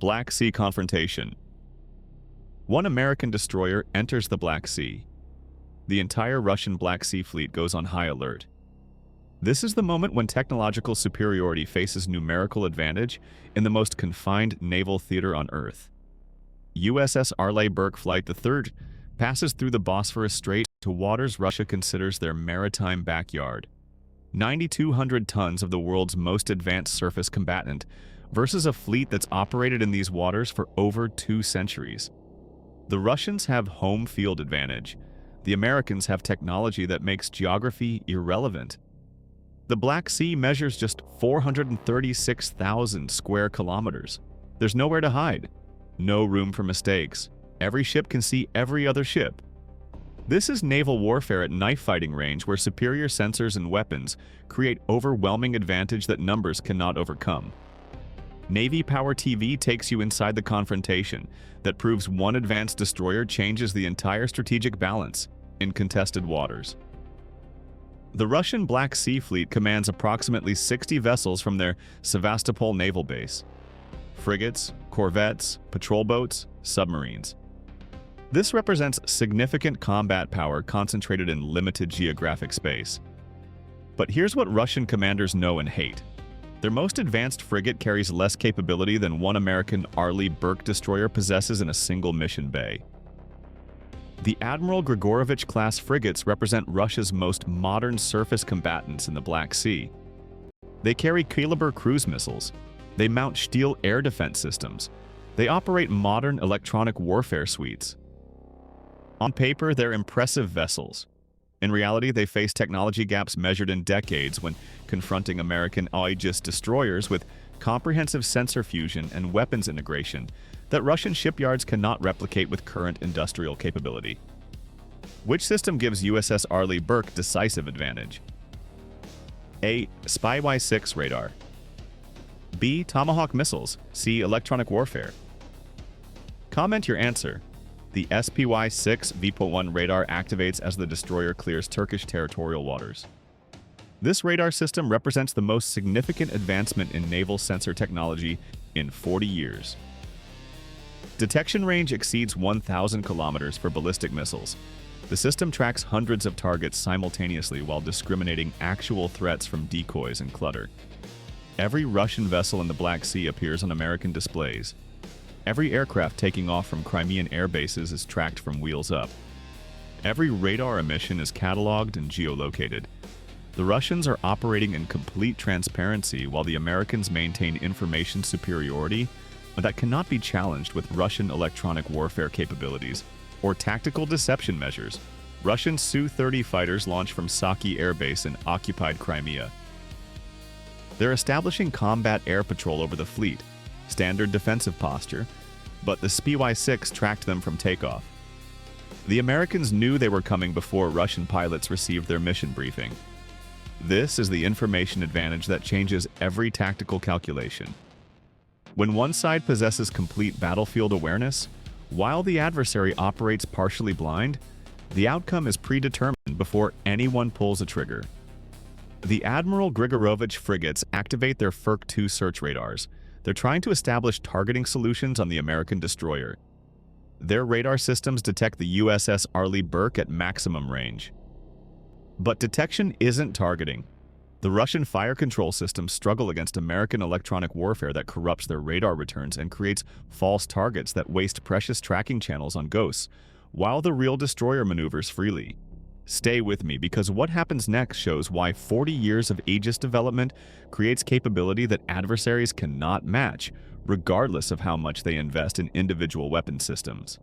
Black Sea confrontation. One American destroyer enters the Black Sea. The entire Russian Black Sea fleet goes on high alert. This is the moment when technological superiority faces numerical advantage in the most confined naval theater on Earth. USS Arleigh Burke Flight III passes through the Bosphorus Strait to waters Russia considers their maritime backyard. 9,200 tons of the world's most advanced surface combatant versus a fleet that's operated in these waters for over 2 centuries. The Russians have home field advantage. The Americans have technology that makes geography irrelevant. The Black Sea measures just 436,000 square kilometers. There's nowhere to hide. No room for mistakes. Every ship can see every other ship. This is naval warfare at knife fighting range where superior sensors and weapons create overwhelming advantage that numbers cannot overcome. Navy Power TV takes you inside the confrontation that proves one advanced destroyer changes the entire strategic balance in contested waters. The Russian Black Sea Fleet commands approximately 60 vessels from their Sevastopol naval base. Frigates, corvettes, patrol boats, submarines. This represents significant combat power concentrated in limited geographic space. But here's what Russian commanders know and hate. Their most advanced frigate carries less capability than one American Arleigh Burke destroyer possesses in a single mission bay. The Admiral Grigorovich-class frigates represent Russia's most modern surface combatants in the Black Sea. They carry Kalibr cruise missiles. They mount steel air defense systems. They operate modern electronic warfare suites. On paper, they're impressive vessels. In reality, they face technology gaps measured in decades when confronting American AEGIS destroyers with comprehensive sensor fusion and weapons integration that Russian shipyards cannot replicate with current industrial capability. Which system gives USS Arleigh Burke decisive advantage? A. SPY-6 radar. B. Tomahawk missiles. C. Electronic warfare. Comment your answer. The SPY-6 V.1 radar activates as the destroyer clears Turkish territorial waters. This radar system represents the most significant advancement in naval sensor technology in 40 years. Detection range exceeds 1,000 kilometers for ballistic missiles. The system tracks hundreds of targets simultaneously while discriminating actual threats from decoys and clutter. Every Russian vessel in the Black Sea appears on American displays. Every aircraft taking off from Crimean air bases is tracked from wheels up. Every radar emission is cataloged and geolocated. The Russians are operating in complete transparency while the Americans maintain information superiority that cannot be challenged with Russian electronic warfare capabilities or tactical deception measures. Russian Su-30 fighters launch from Saki Air Base in occupied Crimea. They're establishing combat air patrol over the fleet, standard defensive posture, but the SPY-6 tracked them from takeoff. The Americans knew they were coming before Russian pilots received their mission briefing. This is the information advantage that changes every tactical calculation. When one side possesses complete battlefield awareness, while the adversary operates partially blind, the outcome is predetermined before anyone pulls a trigger. The Admiral Grigorovich frigates activate their FERC-2 search radars. They're trying to establish targeting solutions on the American destroyer. Their radar systems detect the USS Arleigh Burke at maximum range. But detection isn't targeting. The Russian fire control systems struggle against American electronic warfare that corrupts their radar returns and creates false targets that waste precious tracking channels on ghosts, while the real destroyer maneuvers freely. Stay with me, because what happens next shows why 40 years of AEGIS development creates capability that adversaries cannot match, regardless of how much they invest in individual weapon systems.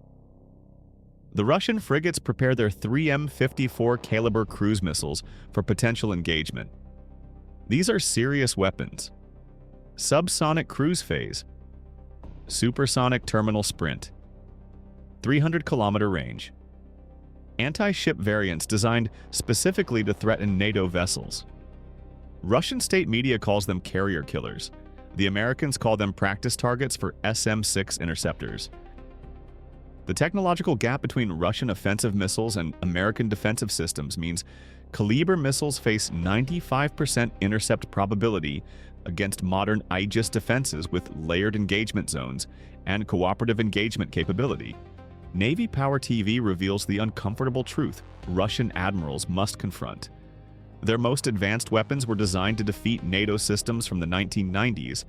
The Russian frigates prepare their 3M-54 Kalibr cruise missiles for potential engagement. These are serious weapons. Subsonic cruise phase, supersonic terminal sprint, 300-kilometer range. Anti-ship variants designed specifically to threaten NATO vessels. Russian state media calls them carrier killers. The Americans call them practice targets for SM-6 interceptors. The technological gap between Russian offensive missiles and American defensive systems means Kalibr missiles face 95% intercept probability against modern AEGIS defenses with layered engagement zones and cooperative engagement capability. Navy Power TV reveals the uncomfortable truth Russian admirals must confront. Their most advanced weapons were designed to defeat NATO systems from the 1990s,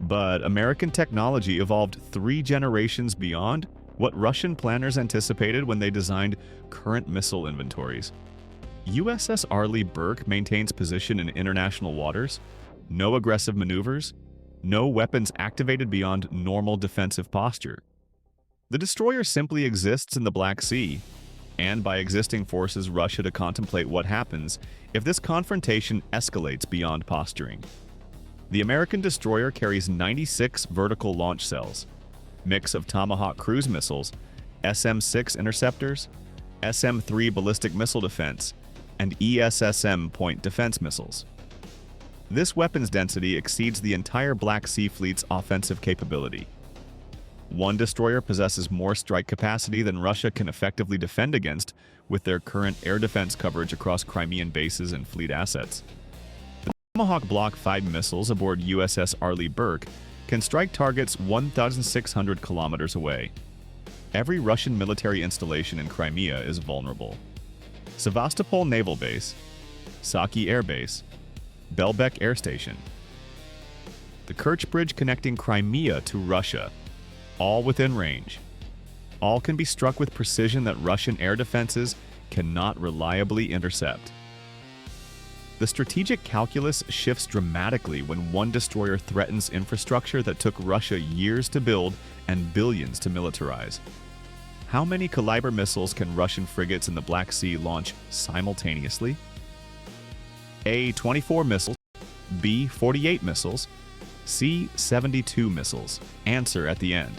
but American technology evolved 3 generations beyond what Russian planners anticipated when they designed current missile inventories. USS Arleigh Burke maintains position in international waters, no aggressive maneuvers, no weapons activated beyond normal defensive posture. The destroyer simply exists in the Black Sea, and by existing forces Russia to contemplate what happens if this confrontation escalates beyond posturing. The American destroyer carries 96 vertical launch cells, mix of Tomahawk cruise missiles, SM-6 interceptors, SM-3 ballistic missile defense, and ESSM point defense missiles. This weapons density exceeds the entire Black Sea Fleet's offensive capability. One destroyer possesses more strike capacity than Russia can effectively defend against with their current air defense coverage across Crimean bases and fleet assets. The Tomahawk Block 5 missiles aboard USS Arleigh Burke can strike targets 1,600 kilometers away. Every Russian military installation in Crimea is vulnerable. Sevastopol Naval Base, Saki Air Base, Belbek Air Station, the Kerch Bridge connecting Crimea to Russia, all within range. All can be struck with precision that Russian air defenses cannot reliably intercept. The strategic calculus shifts dramatically when one destroyer threatens infrastructure that took Russia years to build and billions to militarize. How many Kalibr missiles can Russian frigates in the Black Sea launch simultaneously? A-24 missiles, B-48 missiles, C-72 missiles. Answer at the end.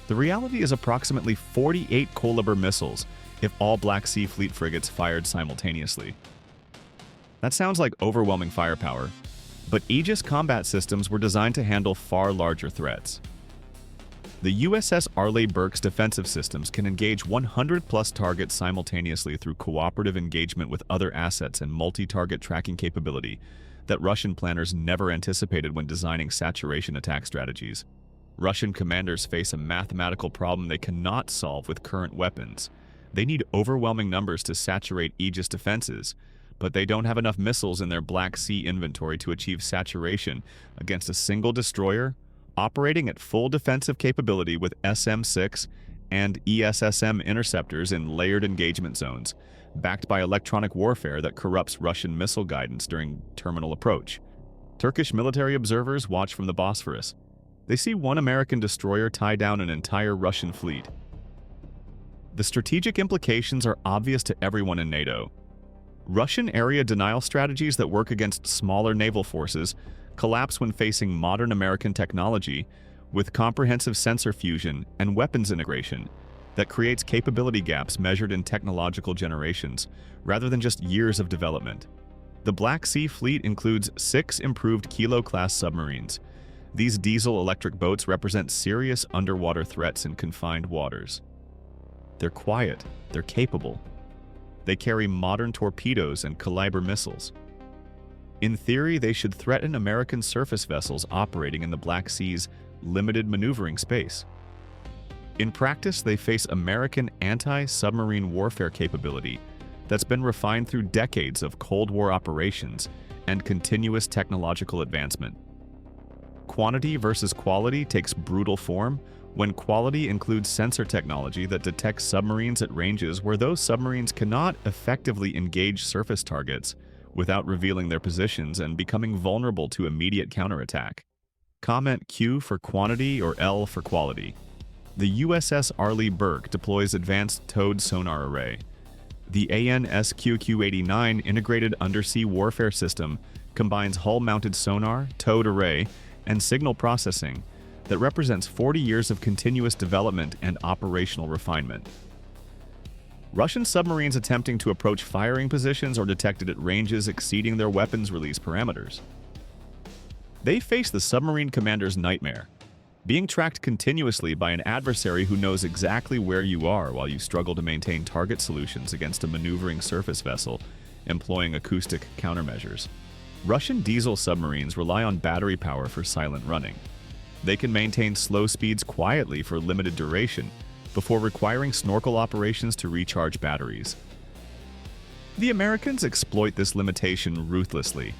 The reality is approximately 48 Kalibr missiles if all Black Sea Fleet frigates fired simultaneously. That sounds like overwhelming firepower, but Aegis combat systems were designed to handle far larger threats. The USS Arleigh Burke's defensive systems can engage 100-plus targets simultaneously through cooperative engagement with other assets and multi-target tracking capability that Russian planners never anticipated when designing saturation attack strategies. Russian commanders face a mathematical problem they cannot solve with current weapons. They need overwhelming numbers to saturate Aegis defenses, but they don't have enough missiles in their Black Sea inventory to achieve saturation against a single destroyer operating at full defensive capability with SM-6 and ESSM interceptors in layered engagement zones, backed by electronic warfare that corrupts Russian missile guidance during terminal approach. Turkish military observers watch from the Bosphorus. They see one American destroyer tie down an entire Russian fleet. The strategic implications are obvious to everyone in NATO. Russian area denial strategies that work against smaller naval forces collapse when facing modern American technology with comprehensive sensor fusion and weapons integration that creates capability gaps measured in technological generations rather than just years of development. The Black Sea Fleet includes 6 improved Kilo-class submarines. These diesel-electric boats represent serious underwater threats in confined waters. They're quiet, they're capable. They carry modern torpedoes and Kalibr missiles. In theory, they should threaten American surface vessels operating in the Black Sea's limited maneuvering space. In practice, they face American anti-submarine warfare capability that's been refined through decades of Cold War operations and continuous technological advancement. Quantity versus quality takes brutal form when quality includes sensor technology that detects submarines at ranges where those submarines cannot effectively engage surface targets without revealing their positions and becoming vulnerable to immediate counterattack. Comment Q for quantity or L for quality. The USS Arleigh Burke deploys Advanced Towed Sonar Array. The ANSQQ-89 Integrated Undersea Warfare System combines hull-mounted sonar, towed array, and signal processing that represents 40 years of continuous development and operational refinement. Russian submarines attempting to approach firing positions are detected at ranges exceeding their weapons release parameters. They face the submarine commander's nightmare, being tracked continuously by an adversary who knows exactly where you are while you struggle to maintain target solutions against a maneuvering surface vessel employing acoustic countermeasures. Russian diesel submarines rely on battery power for silent running. They can maintain slow speeds quietly for limited duration before requiring snorkel operations to recharge batteries. The Americans exploit this limitation ruthlessly.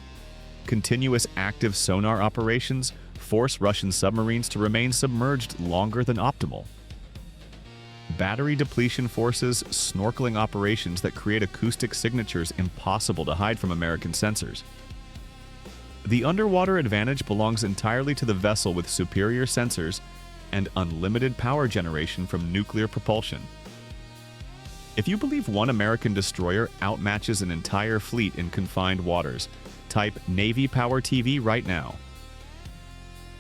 Continuous active sonar operations force Russian submarines to remain submerged longer than optimal. Battery depletion forces snorkeling operations that create acoustic signatures impossible to hide from American sensors. The underwater advantage belongs entirely to the vessel with superior sensors and unlimited power generation from nuclear propulsion. If you believe one American destroyer outmatches an entire fleet in confined waters, type Navy Power TV right now.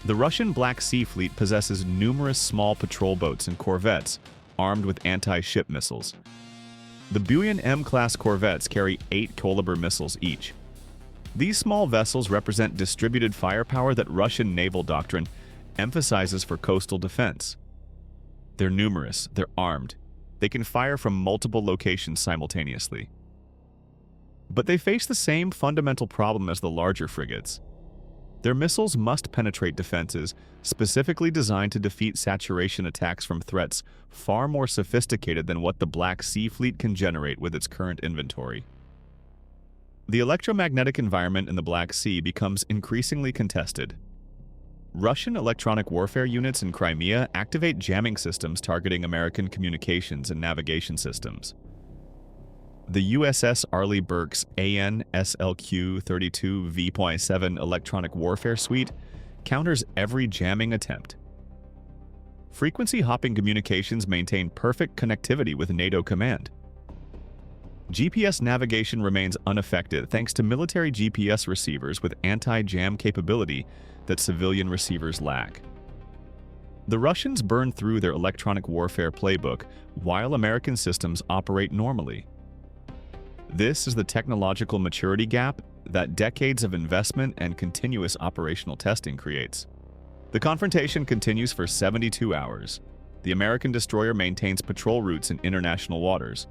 The Russian Black Sea Fleet possesses numerous small patrol boats and corvettes armed with anti-ship missiles. The Buyan M-class corvettes carry 8 Kalibr missiles each. These small vessels represent distributed firepower that Russian naval doctrine emphasizes for coastal defense. They're numerous, they're armed, they can fire from multiple locations simultaneously. But they face the same fundamental problem as the larger frigates. Their missiles must penetrate defenses specifically designed to defeat saturation attacks from threats far more sophisticated than what the Black Sea Fleet can generate with its current inventory. The electromagnetic environment in the Black Sea becomes increasingly contested. Russian electronic warfare units in Crimea activate jamming systems targeting American communications and navigation systems. The USS Arleigh Burke's AN/SLQ-32 V.7 electronic warfare suite counters every jamming attempt. Frequency-hopping communications maintain perfect connectivity with NATO command. GPS navigation remains unaffected thanks to military GPS receivers with anti-jam capability that civilian receivers lack. The Russians burn through their electronic warfare playbook while American systems operate normally. This is the technological maturity gap that decades of investment and continuous operational testing creates. The confrontation continues for 72 hours. The American destroyer maintains patrol routes in international waters.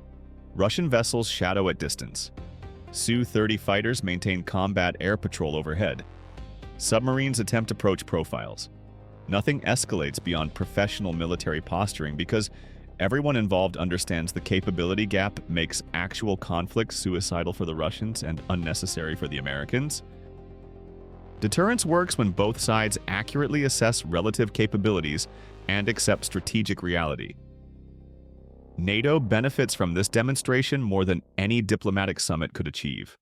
Russian vessels shadow at distance. Su-30 fighters maintain combat air patrol overhead. Submarines attempt approach profiles. Nothing escalates beyond professional military posturing because everyone involved understands the capability gap makes actual conflict suicidal for the Russians and unnecessary for the Americans. Deterrence works when both sides accurately assess relative capabilities and accept strategic reality. NATO benefits from this demonstration more than any diplomatic summit could achieve.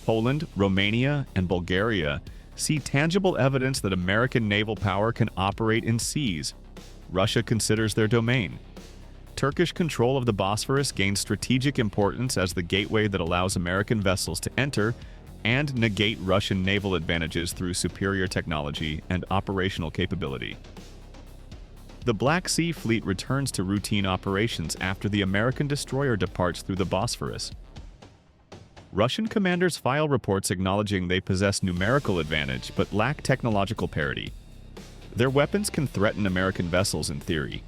Poland, Romania, and Bulgaria see tangible evidence that American naval power can operate in seas Russia considers their domain. Turkish control of the Bosphorus gains strategic importance as the gateway that allows American vessels to enter and negate Russian naval advantages through superior technology and operational capability. The Black Sea Fleet returns to routine operations after the American destroyer departs through the Bosphorus. Russian commanders file reports acknowledging they possess numerical advantage but lack technological parity. Their weapons can threaten American vessels in theory.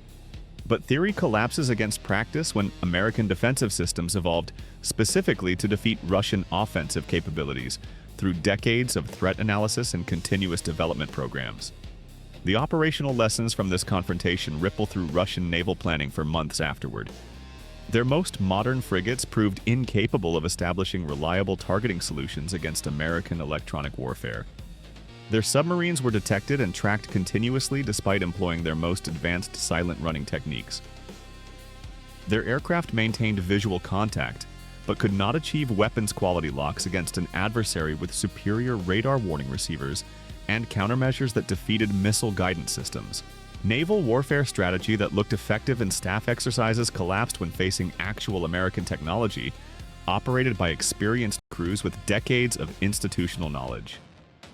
But theory collapses against practice when American defensive systems evolved specifically to defeat Russian offensive capabilities through decades of threat analysis and continuous development programs. The operational lessons from this confrontation ripple through Russian naval planning for months afterward. Their most modern frigates proved incapable of establishing reliable targeting solutions against American electronic warfare. Their submarines were detected and tracked continuously despite employing their most advanced silent running techniques. Their aircraft maintained visual contact, but could not achieve weapons quality locks against an adversary with superior radar warning receivers and countermeasures that defeated missile guidance systems. Naval warfare strategy that looked effective in staff exercises collapsed when facing actual American technology, operated by experienced crews with decades of institutional knowledge.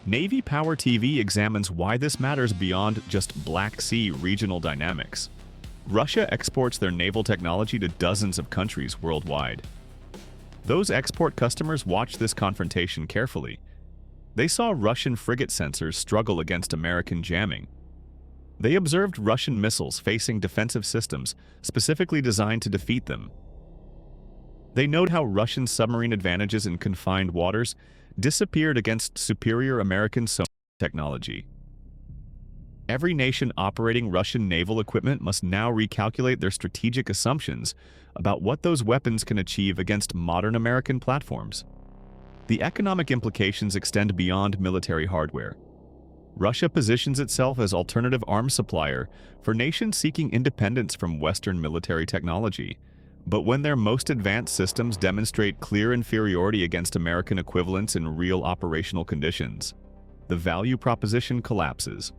Navy Power TV examines why this matters beyond just Black Sea regional dynamics. Russia exports their naval technology to dozens of countries worldwide. Those export customers watched this confrontation carefully. They saw Russian frigate sensors struggle against American jamming. They observed Russian missiles facing defensive systems specifically designed to defeat them. They note how Russian submarine advantages in confined waters disappeared against superior American sonar technology. Every nation operating Russian naval equipment must now recalculate their strategic assumptions about what those weapons can achieve against modern American platforms. The economic implications extend beyond military hardware. Russia positions itself as alternative arms supplier for nations seeking independence from Western military technology. But when their most advanced systems demonstrate clear inferiority against American equivalents in real operational conditions, the value proposition collapses.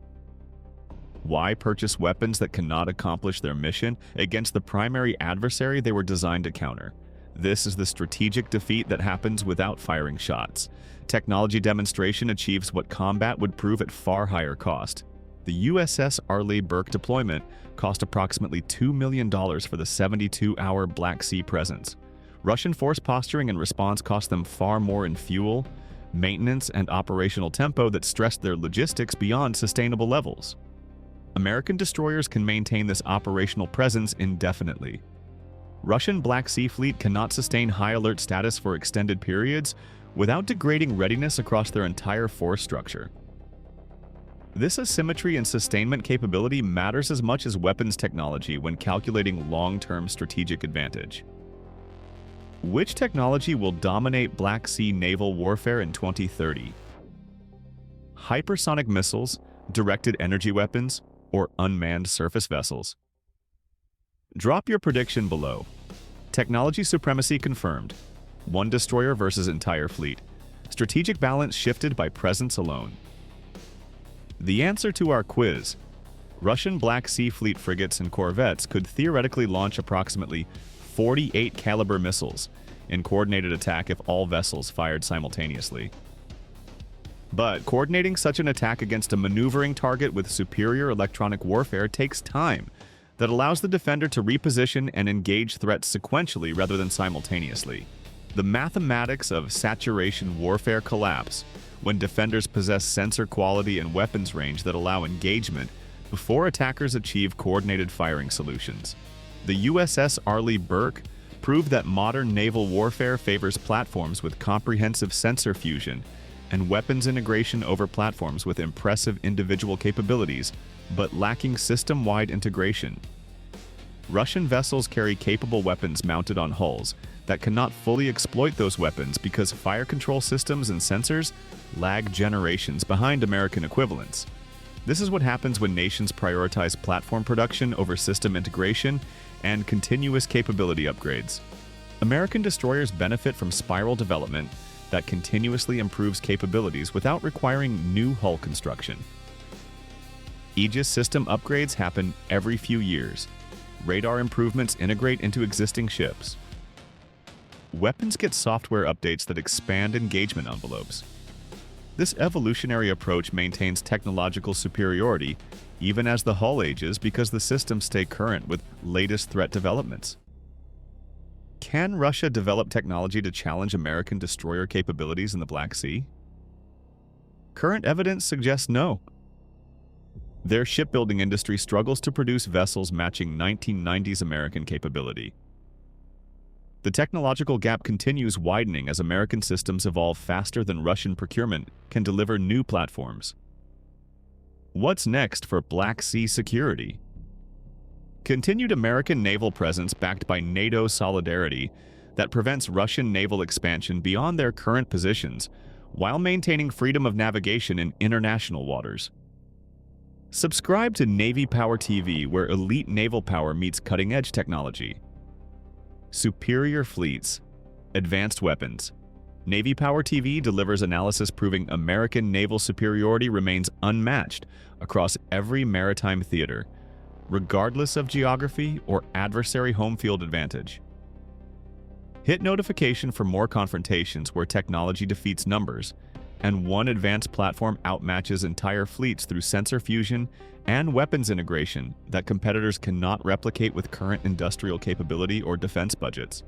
Why purchase weapons that cannot accomplish their mission against the primary adversary they were designed to counter? This is the strategic defeat that happens without firing shots. Technology demonstration achieves what combat would prove at far higher cost. The USS Arleigh Burke deployment cost approximately $2 million for the 72-hour Black Sea presence. Russian force posturing and response cost them far more in fuel, maintenance, and operational tempo that stressed their logistics beyond sustainable levels. American destroyers can maintain this operational presence indefinitely. Russian Black Sea Fleet cannot sustain high alert status for extended periods without degrading readiness across their entire force structure. This asymmetry and sustainment capability matters as much as weapons technology when calculating long-term strategic advantage. Which technology will dominate Black Sea naval warfare in 2030? Hypersonic missiles, directed energy weapons, or unmanned surface vessels? Drop your prediction below. Technology supremacy confirmed. One destroyer versus entire fleet. Strategic balance shifted by presence alone. The answer to our quiz: Russian Black Sea Fleet frigates and corvettes could theoretically launch approximately 48 Kalibr missiles in coordinated attack if all vessels fired simultaneously. But coordinating such an attack against a maneuvering target with superior electronic warfare takes time that allows the defender to reposition and engage threats sequentially rather than simultaneously. The mathematics of saturation warfare collapse when defenders possess sensor quality and weapons range that allow engagement before attackers achieve coordinated firing solutions. The USS Arleigh Burke proved that modern naval warfare favors platforms with comprehensive sensor fusion and weapons integration over platforms with impressive individual capabilities, but lacking system-wide integration. Russian vessels carry capable weapons mounted on hulls that cannot fully exploit those weapons because fire control systems and sensors lag generations behind American equivalents. This is what happens when nations prioritize platform production over system integration and continuous capability upgrades. American destroyers benefit from spiral development that continuously improves capabilities without requiring new hull construction. AEGIS system upgrades happen every few years. Radar improvements integrate into existing ships. Weapons get software updates that expand engagement envelopes. This evolutionary approach maintains technological superiority even as the hull ages because the systems stay current with latest threat developments. Can Russia develop technology to challenge American destroyer capabilities in the Black Sea? Current evidence suggests no. Their shipbuilding industry struggles to produce vessels matching 1990s American capability. The technological gap continues widening as American systems evolve faster than Russian procurement can deliver new platforms. What's next for Black Sea security? Continued American naval presence backed by NATO solidarity that prevents Russian naval expansion beyond their current positions while maintaining freedom of navigation in international waters. Subscribe to Navy Power TV, where elite naval power meets cutting-edge technology. Superior fleets, advanced weapons. Navy Power TV delivers analysis proving American naval superiority remains unmatched across every maritime theater, regardless of geography or adversary home field advantage. Hit notification for more confrontations where technology defeats numbers, and one advanced platform outmatches entire fleets through sensor fusion and weapons integration that competitors cannot replicate with current industrial capability or defense budgets.